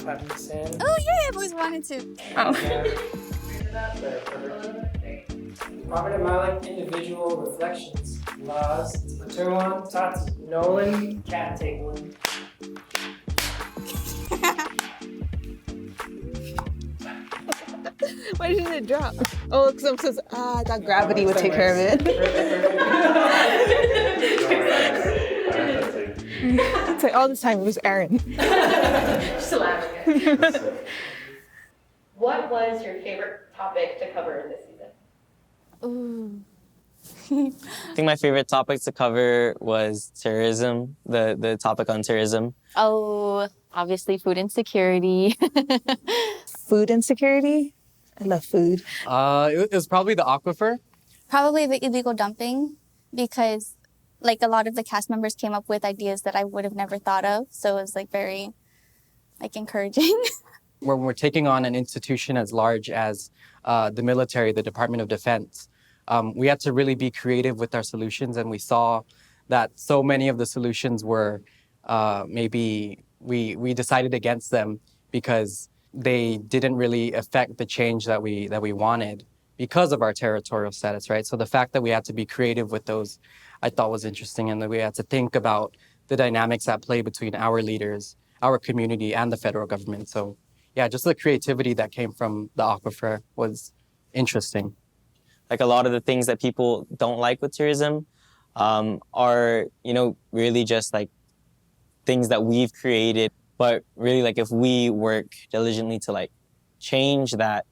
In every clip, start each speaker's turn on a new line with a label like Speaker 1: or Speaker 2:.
Speaker 1: Oh, yeah, I've always wanted to. Oh.
Speaker 2: Department of Maolek individual reflections, laws, Muturwan, Tati, Nolan, cat take one.
Speaker 3: Why didn't it drop? Oh, because I'm supposed to, I thought gravity would take care of it. It's like all this time it was Aaron.
Speaker 4: Just elaborate. What was your favorite topic to cover this season?
Speaker 1: Ooh.
Speaker 5: I think my favorite topic to cover was terrorism, the topic on terrorism.
Speaker 6: Oh, obviously food insecurity.
Speaker 3: Food insecurity? I love food.
Speaker 7: It was probably the aquifer.
Speaker 1: Probably the illegal dumping, because like a lot of the cast members came up with ideas that I would have never thought of. So it was like very like encouraging.
Speaker 7: When we're taking on an institution as large as the military, the Department of Defense, we had to really be creative with our solutions, and we saw that so many of the solutions were maybe we decided against them because they didn't really affect the change that we wanted because of our territorial status, right? So the fact that we had to be creative with those, I thought was interesting, and that we had to think about the dynamics at play between our leaders, our community, and the federal government. So yeah, just the creativity that came from the aquifer was interesting.
Speaker 5: Like a lot of the things that people don't like with tourism are, really just like things that we've created. But really, like if we work diligently to like change that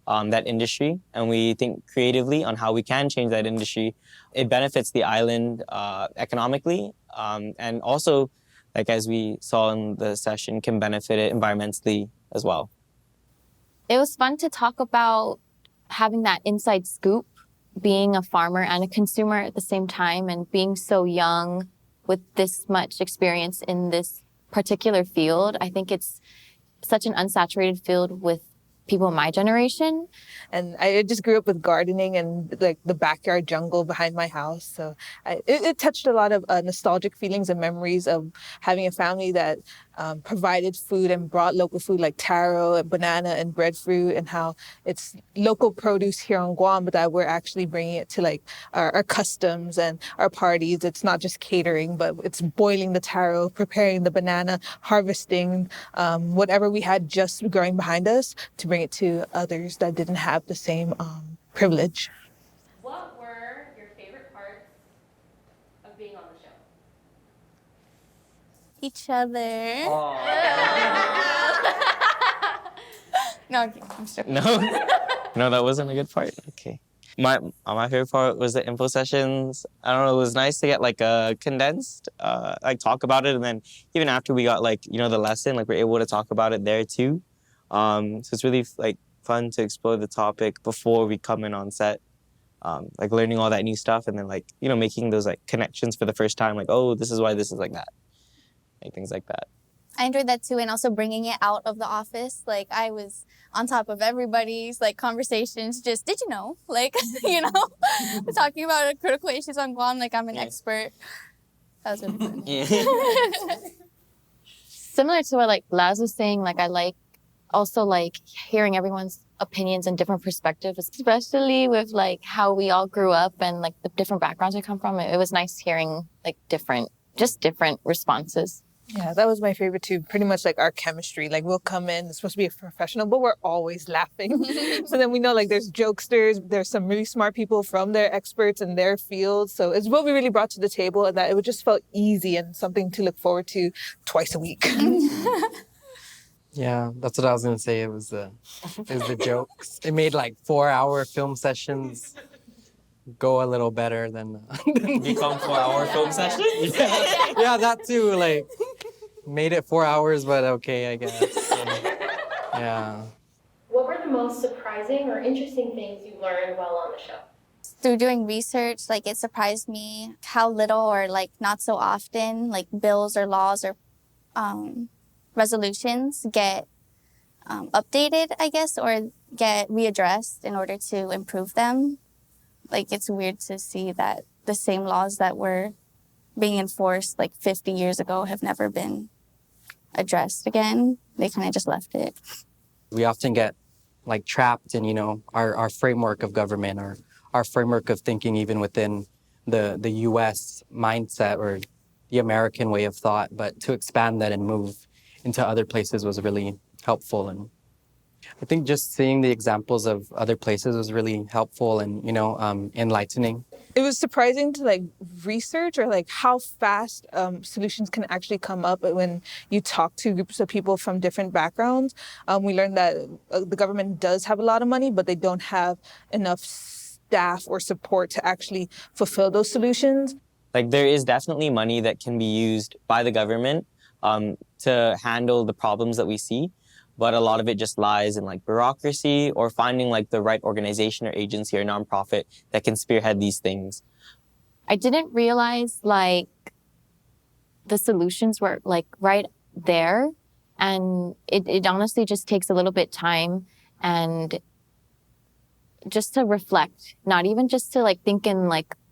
Speaker 5: that industry, and we think creatively on how we can change that industry, it benefits the island economically, and also, like as we saw in the session, can benefit it environmentally as well.
Speaker 6: It was fun to talk about having that inside scoop, being a farmer and a consumer at the same time, and being so young with this much experience in this particular field. I think it's such an unsaturated field with people my generation.
Speaker 3: And I just grew up with gardening and like the backyard jungle behind my house. So it touched a lot of nostalgic feelings and memories of having a family that provided food and brought local food like taro and banana and breadfruit, and how it's local produce here on Guam, but that we're actually bringing it to like our customs and our parties. It's not just catering, but it's boiling the taro, preparing the banana, harvesting whatever we had just growing behind us to bring it to others that didn't have the same privilege.
Speaker 4: What were your favorite parts of being on the show?
Speaker 1: Each other. No, I'm sorry.
Speaker 5: No, that wasn't a good part. Okay. My favorite part was the info sessions. I don't know, it was nice to get like a condensed, like talk about it, and then even after we got like, the lesson, like we're able to talk about it there too. So it's really like fun to explore the topic before we come in on set, like learning all that new stuff, and then like, making those like connections for the first time, like, oh, this is why this is like that, like things like that.
Speaker 1: I enjoyed that too, and also bringing it out of the office. Like I was on top of everybody's like conversations. Just did you know? Like talking about critical issues on Guam. Like I'm an expert. That was really fun.
Speaker 5: Yeah.
Speaker 6: Similar to what like Laz was saying, like I like also like hearing everyone's opinions and different perspectives, especially with like how we all grew up and like the different backgrounds we come from. It was nice hearing like different responses.
Speaker 3: Yeah, that was my favorite too. Pretty much like our chemistry. Like we'll come in, it's supposed to be a professional, but we're always laughing. So then we know like there's jokesters, there's some really smart people from their experts in their field. So it's what we really brought to the table, and that it just felt easy and something to look forward to twice a week.
Speaker 7: Yeah, that's what I was gonna say. It was the jokes. It made like 4-hour film sessions go a little better than
Speaker 5: Become 4-hour film session.
Speaker 7: Yeah, that too. Like made it 4 hours, but okay, I guess. Yeah.
Speaker 4: What were the most surprising or interesting things you learned while on the show?
Speaker 1: Through doing research, like it surprised me how little or like not so often like bills or laws or resolutions get updated, I guess, or get readdressed in order to improve them. Like it's weird to see that the same laws that were being enforced like 50 years ago have never been addressed again. they kind of just left it.
Speaker 7: We often get like trapped in, our framework of government or our framework of thinking, even within the US mindset or the American way of thought. But to expand that and move into other places was really helpful. And I think just seeing the examples of other places was really helpful and, enlightening.
Speaker 3: It was surprising to research or how fast solutions can actually come up when you talk to groups of people from different backgrounds. We learned that the government does have a lot of money, but they don't have enough staff or support to actually fulfill those solutions.
Speaker 5: There is definitely money that can be used by the government to handle the problems that we see. But a lot of it just lies in bureaucracy or finding the right organization or agency or nonprofit that can spearhead these things.
Speaker 6: I didn't realize the solutions were right there, and it honestly just takes a little bit time and just to reflect, not even just to think in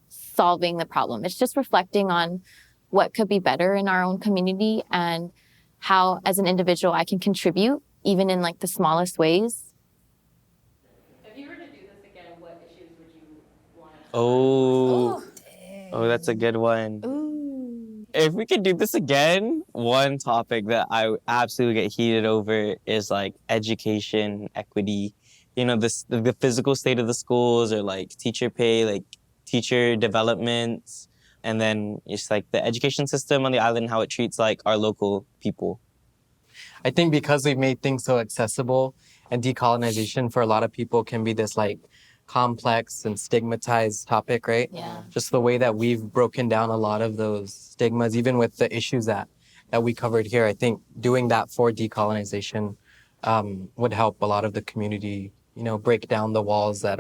Speaker 6: solving the problem. It's just reflecting on what could be better in our own community and how as an individual I can contribute even in the smallest ways.
Speaker 4: If you were to do this again, what issues would you want to
Speaker 5: Oh, that's a good one.
Speaker 1: Ooh.
Speaker 5: If we could do this again, one topic that I absolutely get heated over is education equity. The physical state of the schools or teacher pay, teacher development, and then just the education system on the island, how it treats our local people.
Speaker 7: I think because we've made things so accessible and decolonization for a lot of people can be this complex and stigmatized topic, right?
Speaker 6: Yeah.
Speaker 7: Just the way that we've broken down a lot of those stigmas, even with the issues that we covered here, I think doing that for decolonization would help a lot of the community, break down the walls that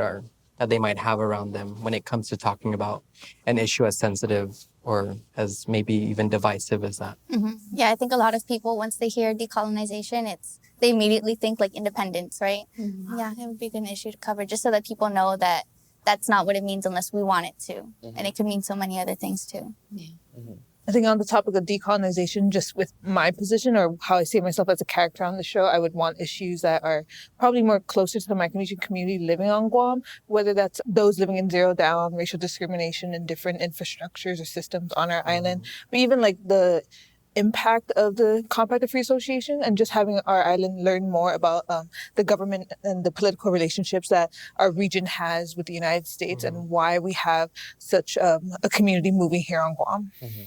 Speaker 7: they might have around them when it comes to talking about an issue as sensitive or as maybe even divisive as that.
Speaker 1: Mm-hmm. Yeah, I think a lot of people, once they hear decolonization, they immediately think independence, right? Mm-hmm. Yeah, it would be an issue to cover just so that people know that that's not what it means unless we want it to. Mm-hmm. And it could mean so many other things too.
Speaker 6: Yeah.
Speaker 5: Mm-hmm.
Speaker 3: I think on the topic of decolonization, just with my position or how I see myself as a character on the show, I would want issues that are probably more closer to the Micronesian community living on Guam, whether that's those living in zero down, racial discrimination and different infrastructures or systems on our island, but even the impact of the Compact of Free Association and just having our island learn more about the government and the political relationships that our region has with the United States and why we have such a community moving here on Guam.
Speaker 5: Mm-hmm.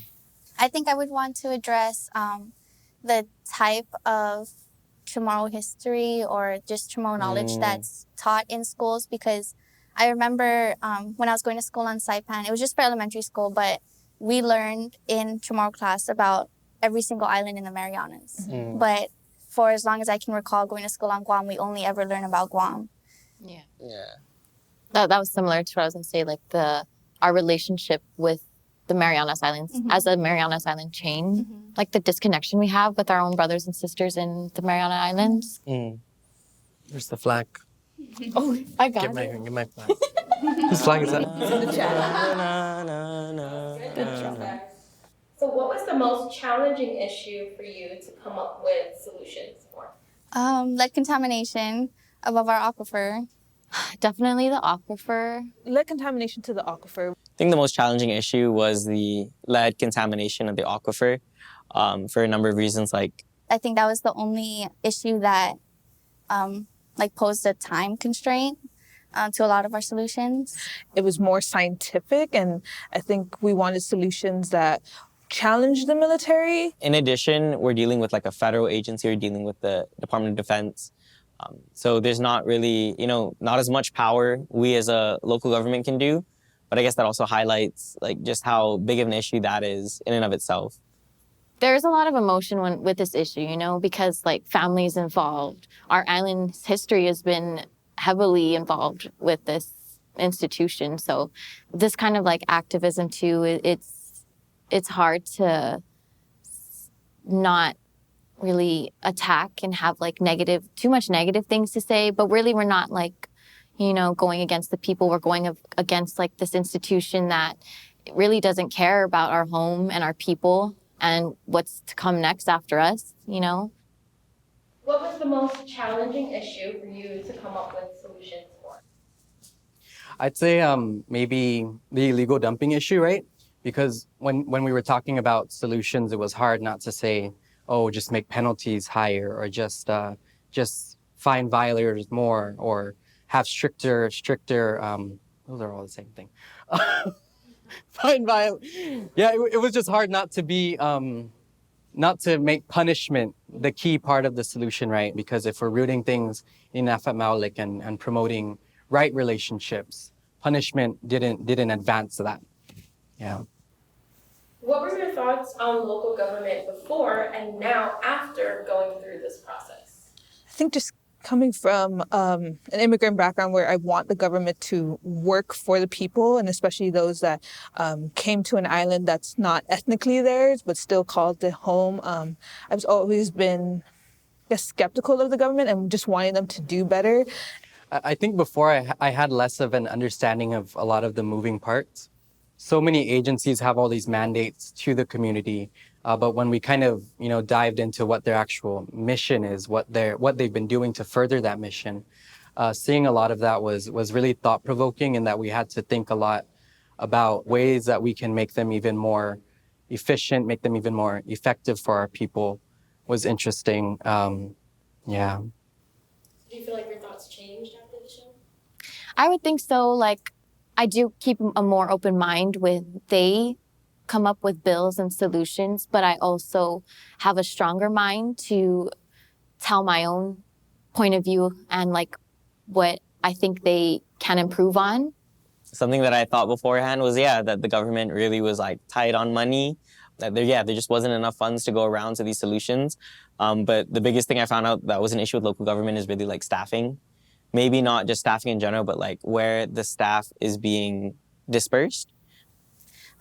Speaker 1: I think I would want to address the type of Chamorro history or just Chamorro knowledge that's taught in schools, because I remember when I was going to school on Saipan, it was just for elementary school, but we learned in Chamorro class about every single island in the Marianas. Mm. But for as long as I can recall going to school on Guam, we only ever learn about Guam.
Speaker 6: Yeah.
Speaker 5: Yeah.
Speaker 6: That was similar to what I was going to say, our relationship with the Marianas Islands as a Marianas Island chain, the disconnection we have with our own brothers and sisters in the Mariana Islands.
Speaker 5: Mm.
Speaker 7: There's the flag.
Speaker 6: Oh, I got
Speaker 7: Get
Speaker 6: it.
Speaker 7: my flag. Whose flag is that?
Speaker 4: So what was the most challenging issue for you to come up with solutions for?
Speaker 1: Lead contamination above our aquifer.
Speaker 6: Definitely the aquifer.
Speaker 3: Lead contamination to the aquifer.
Speaker 5: I think the most challenging issue was the lead contamination of the aquifer for a number of reasons.
Speaker 1: I think that was the only issue that posed a time constraint to a lot of our solutions.
Speaker 3: It was more scientific, and I think we wanted solutions that challenge the military.
Speaker 5: In addition, we're dealing with a federal agency. We're dealing with the Department of Defense. So there's not really, not as much power we as a local government can do. But I guess that also highlights just how big of an issue that is in and of itself.
Speaker 6: There's a lot of emotion with this issue, because families involved. Our island's history has been heavily involved with this institution. So this kind of activism too, it's hard to not really attack and have too much negative things to say, but really we're not going against the people. We're going against this institution that really doesn't care about our home and our people and what's to come next after us,
Speaker 4: What was the most challenging issue for you to come up with solutions for?
Speaker 7: I'd say maybe the illegal dumping issue, right? Because when we were talking about solutions, it was hard not to say, oh, just make penalties higher, or just fine violators more, or have stricter. Those are all the same thing. Fine Yeah, it was just hard not to be not to make punishment the key part of the solution, right? Because if we're rooting things in inafa'maolek and promoting right relationships, punishment didn't advance that. Yeah.
Speaker 4: What were your thoughts on local government before and now after going through this process?
Speaker 3: I think just coming from an immigrant background where I want the government to work for the people, and especially those that came to an island that's not ethnically theirs, but still called the home. I've always been skeptical of the government and just wanting them to do better.
Speaker 7: I think before I had less of an understanding of a lot of the moving parts. So many agencies have all these mandates to the community, but when we kind of dived into what their actual mission is, what they've been doing to further that mission, seeing a lot of that was really thought provoking, and that we had to think a lot about ways that we can make them even more efficient, make them even more effective for our people, was interesting. Yeah.
Speaker 4: Do you feel like your thoughts changed after the show?
Speaker 6: I would think so. Like, I do keep a more open mind with they come up with bills and solutions, but I also have a stronger mind to tell my own point of view and like what I think they can improve on.
Speaker 5: Something that I thought beforehand was, that the government really was like tight on money, that there just wasn't enough funds to go around to these solutions. But the biggest thing I found out that was an issue with local government is really like staffing. Maybe not just staffing in general, but like where the staff is being dispersed.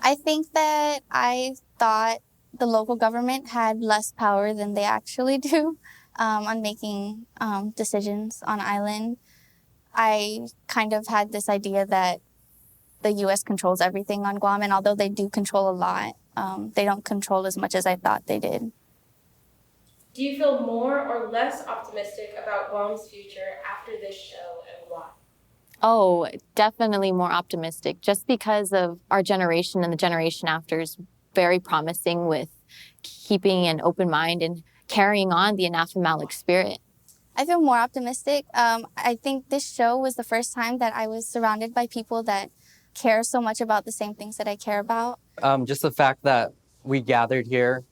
Speaker 1: I think that I thought the local government had less power than they actually do on making decisions on island. I kind of had this idea that the U.S. controls everything on Guam, and although they do control a lot, they don't control as much as I thought they did.
Speaker 4: Do you feel more or less optimistic about Guam's future after this show, and why?
Speaker 6: Oh, definitely more optimistic, just because of our generation and the generation after is very promising with keeping an open mind and carrying on the inafa'maolek spirit.
Speaker 1: I feel more optimistic. I think this show was the first time that I was surrounded by people that care so much about the same things that I care about.
Speaker 7: Just the fact that we gathered here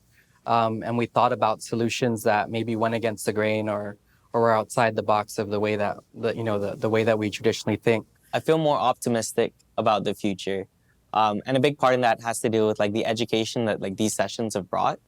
Speaker 7: and we thought about solutions that maybe went against the grain or were outside the box of the way that the way that we traditionally think.
Speaker 5: I feel more optimistic about the future, and a big part of that has to do with like the education that like these sessions have brought.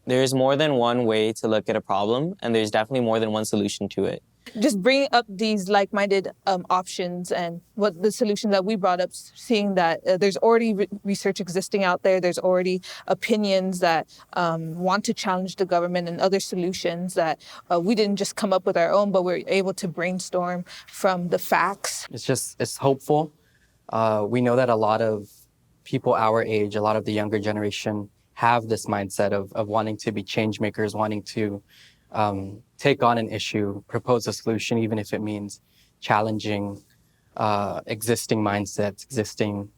Speaker 5: There's more than one way to look at a problem, and there's definitely more than one solution to it.
Speaker 3: Just bringing up these like-minded options and what the solution that we brought up, seeing that there's already research existing out there, there's already opinions that want to challenge the government, and other solutions that we didn't just come up with our own, but we're able to brainstorm from the facts.
Speaker 7: It's hopeful. We know that a lot of people our age, a lot of the younger generation, have this mindset of wanting to be change makers, wanting to take on an issue, propose a solution, even if it means challenging existing mindsets, existing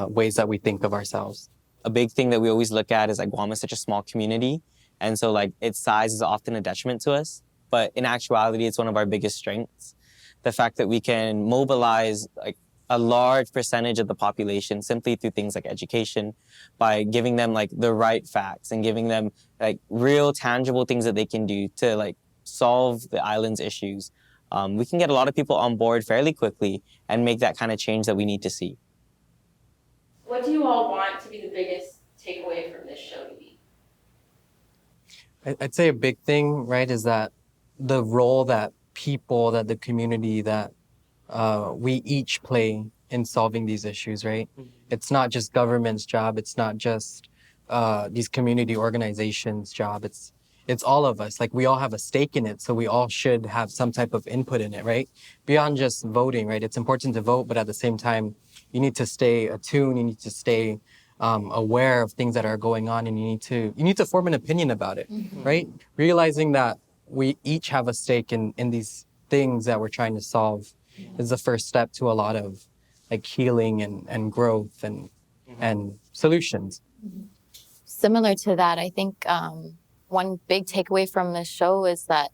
Speaker 7: ways that we think of ourselves.
Speaker 5: A big thing that we always look at is like Guam is such a small community, and so like its size is often a detriment to us. But in actuality, it's one of our biggest strengths. The fact that we can mobilize like a large percentage of the population simply through things like education, by giving them like the right facts and giving them like real tangible things that they can do to like solve the island's issues. We can get a lot of people on board fairly quickly and make that kind of change that we need to see.
Speaker 4: What do you all want to be the biggest takeaway from this show to be?
Speaker 7: I'd say a big thing, right, is that the role that people, that the community, that we each play in solving these issues, right? Mm-hmm. It's not just government's job. It's not just these community organizations' job. It's all of us. Like, we all have a stake in it, so we all should have some type of input in it, right? Beyond just voting, right? It's important to vote, but at the same time, you need to stay attuned. You need to stay aware of things that are going on, and you need to form an opinion about it, mm-hmm. right? Realizing that we each have a stake in these things that we're trying to solve is the first step to a lot of like healing and growth and solutions.
Speaker 6: Similar to that, I think one big takeaway from this show is that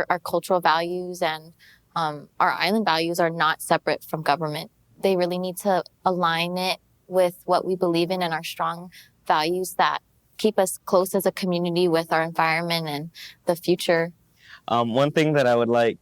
Speaker 6: our cultural values and our island values are not separate from government. They really need to align it with what we believe in and our strong values that keep us close as a community with our environment and the future.
Speaker 5: One thing that I would like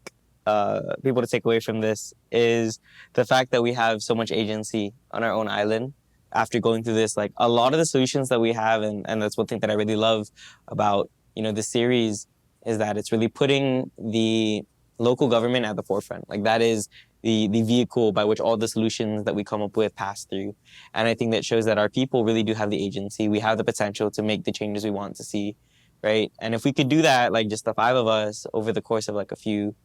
Speaker 5: people to take away from this is the fact that we have so much agency on our own island. After going through this, like a lot of the solutions that we have, and that's one thing that I really love about, this series, is that it's really putting the local government at the forefront. Like that is the vehicle by which all the solutions that we come up with pass through. And I think that shows that our people really do have the agency. We have the potential to make the changes we want to see, right? And if we could do that, like just the 5 of us over the course of like a few,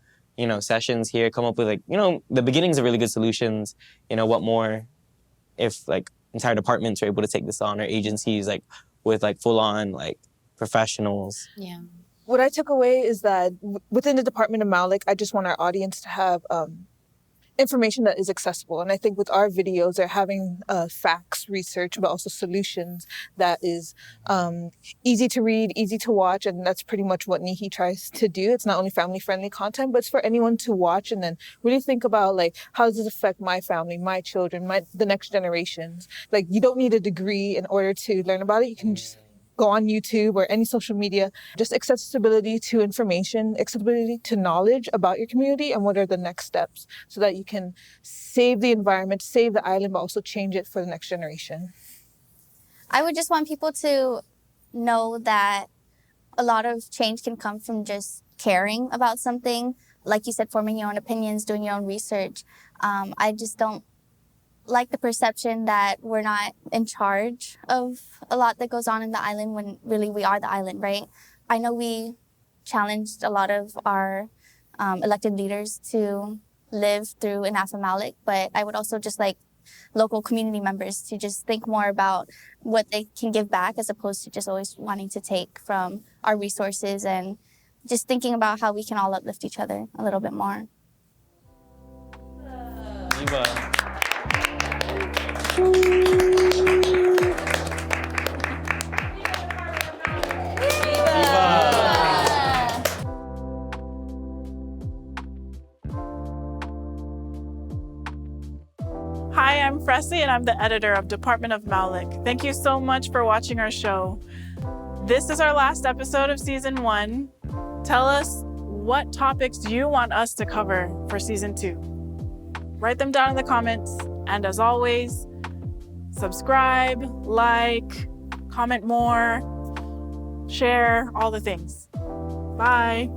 Speaker 5: sessions here, come up with like, the beginnings of really good solutions, what more if like entire departments are able to take this on, or agencies like with like full on like professionals.
Speaker 6: Yeah.
Speaker 3: What I took away is that within the Department of Maolek, I just want our audience to have information that is accessible. And I think with our videos, they're having facts, research, but also solutions that is easy to read, easy to watch. And that's pretty much what Nihi tries to do. It's not only family-friendly content, but it's for anyone to watch and then really think about, like, how does this affect my family, my children, the next generations? Like, you don't need a degree in order to learn about it. You can just go on YouTube or any social media. Just accessibility to information, accessibility to knowledge about your community and what are the next steps so that you can save the environment, save the island, but also change it for the next generation.
Speaker 1: I would just want people to know that a lot of change can come from just caring about something. Like you said, forming your own opinions, doing your own research. I just don't like the perception that we're not in charge of a lot that goes on in the island when really we are the island, right? I know we challenged a lot of our elected leaders to live through inafa'maolek, but I would also just like local community members to just think more about what they can give back as opposed to just always wanting to take from our resources, and just thinking about how we can all uplift each other a little bit more.
Speaker 5: Viva.
Speaker 8: Hi, I'm Frescania and I'm the editor of Department of Maolek. Thank you so much for watching our show. This is our last episode of season 1. Tell us what topics you want us to cover for season 2. Write them down in the comments. And as always, subscribe, like, comment more, share, all the things. Bye.